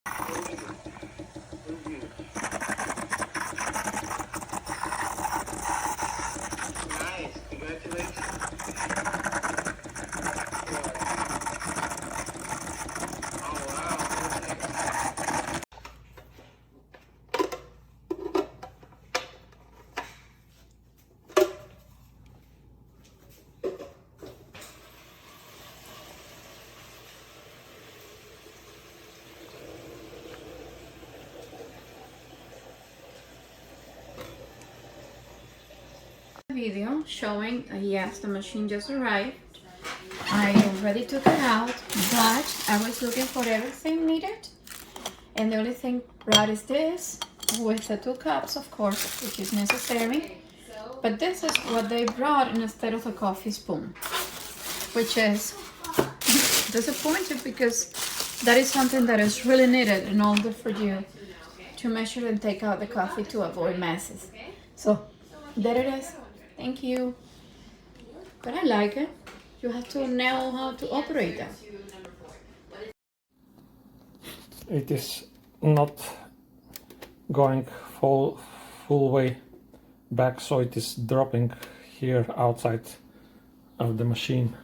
Nice, congratulations. Oh wow. Video showing yes, the machine just arrived. I already took it out, but I was looking for everything needed, and the only thing brought is this with the 2 cups, of course, which is necessary, but this is what they brought instead of a coffee spoon, which is disappointed because that is something that is really needed in order for you to measure and take out the coffee to avoid messes. So there it is. Thank you. But I like it. You have to know how to operate that. It is not going full way back, so it is dropping here outside of the machine.